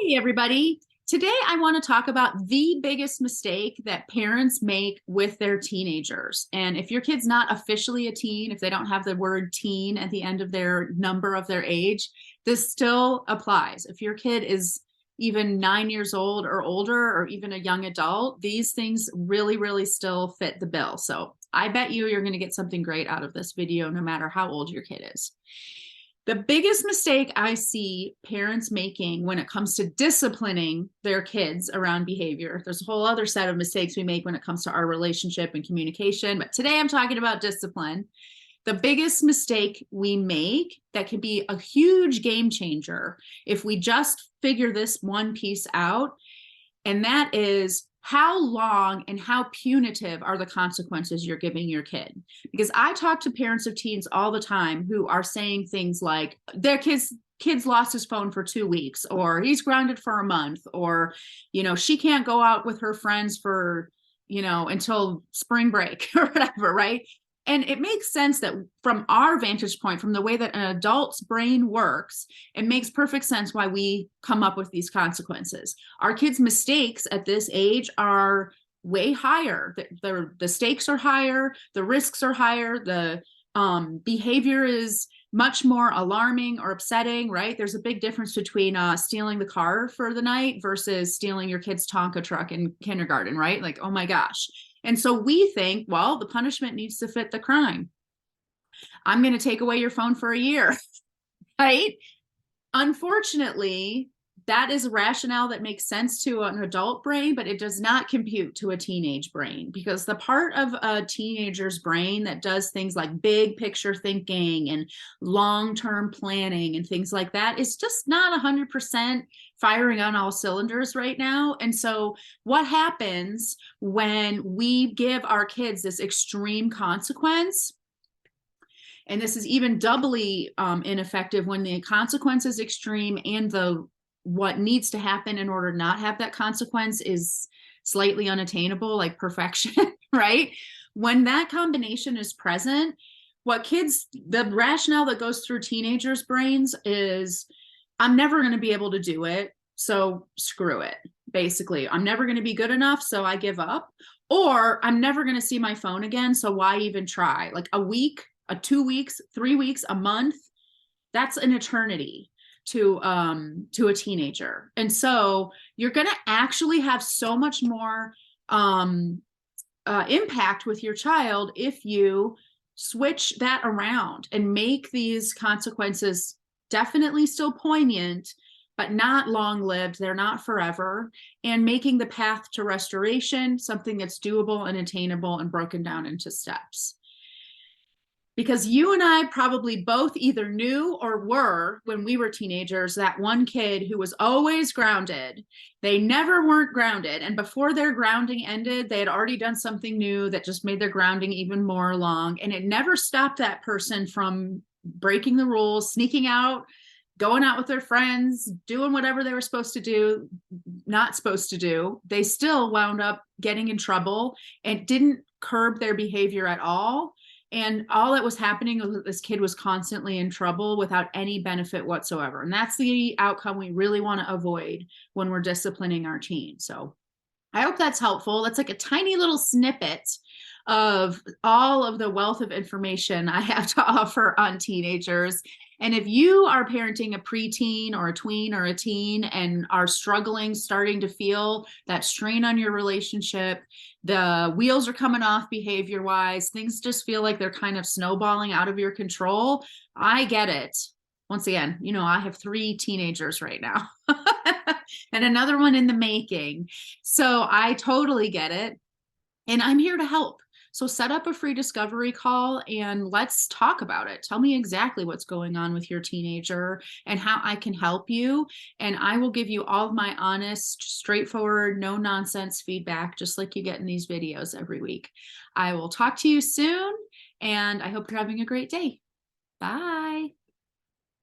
Hey, everybody. Today, I want to talk about the biggest mistake that parents make with their teenagers. And if your kid's not officially a teen, if they don't have the word teen at the end of their number of their age, this still applies. If your kid is even 9 years old or older, or even a young adult, these things really, really still fit the bill. So I bet you're going to get something great out of this video, no matter how old your kid is. The biggest mistake I see parents making when it comes to disciplining their kids around behavior, there's a whole other set of mistakes we make when it comes to our relationship and communication, but today I'm talking about discipline. The biggest mistake we make that can be a huge game changer if we just figure this one piece out, and that is how long and how punitive are the consequences you're giving your kid? Because I talk to parents of teens all the time who are saying things like their kids lost his phone for 2 weeks, or he's grounded for a month, or, she can't go out with her friends for, until spring break or whatever, right? And it makes sense that from our vantage point, from the way that an adult's brain works, it makes perfect sense why we come up with these consequences. Our kids' mistakes at this age are way higher. The stakes are higher, the risks are higher, the behavior is much more alarming or upsetting, right? There's a big difference between stealing the car for the night versus stealing your kid's Tonka truck in kindergarten, right? Like, oh my gosh. And so we think, well, the punishment needs to fit the crime. I'm going to take away your phone for a year, right? Unfortunately, that is a rationale that makes sense to an adult brain, but it does not compute to a teenage brain, because the part of a teenager's brain that does things like big picture thinking and long-term planning and things like that is just not 100% firing on all cylinders right now. And so what happens when we give our kids this extreme consequence? And this is even doubly ineffective when the consequence is extreme and what needs to happen in order to not have that consequence is slightly unattainable, like perfection, right? When that combination is present, the rationale that goes through teenagers' brains is, I'm never going to be able to do it, so screw it. Basically, I'm never going to be good enough, so I give up. Or I'm never going to see my phone again, so why even try? Like a week, 2 weeks, 3 weeks, a month, that's an eternity to a teenager. And so you're going to actually have so much more impact with your child if you switch that around and make these consequences definitely still poignant, but not long-lived. They're not forever, and making the path to restoration something that's doable and attainable and broken down into steps. Because you and I probably both either knew or were, when we were teenagers, that one kid who was always grounded. They never weren't grounded. And before their grounding ended, they had already done something new that just made their grounding even more long. And it never stopped that person from breaking the rules, sneaking out, going out with their friends, doing whatever they were supposed to do, not supposed to do. They still wound up getting in trouble and didn't curb their behavior at all. And all that was happening was that this kid was constantly in trouble without any benefit whatsoever. And that's the outcome we really want to avoid when we're disciplining our teens. So I hope that's helpful. That's like a tiny little snippet of all of the wealth of information I have to offer on teenagers. And if you are parenting a preteen or a tween or a teen and are struggling, starting to feel that strain on your relationship, the wheels are coming off behavior-wise, things just feel like they're kind of snowballing out of your control, I get it. Once again, I have 3 teenagers right now and another one in the making. So I totally get it. And I'm here to help. So set up a free discovery call and let's talk about it. Tell me exactly what's going on with your teenager and how I can help you. And I will give you all of my honest, straightforward, no nonsense feedback, just like you get in these videos every week. I will talk to you soon, and I hope you're having a great day. Bye.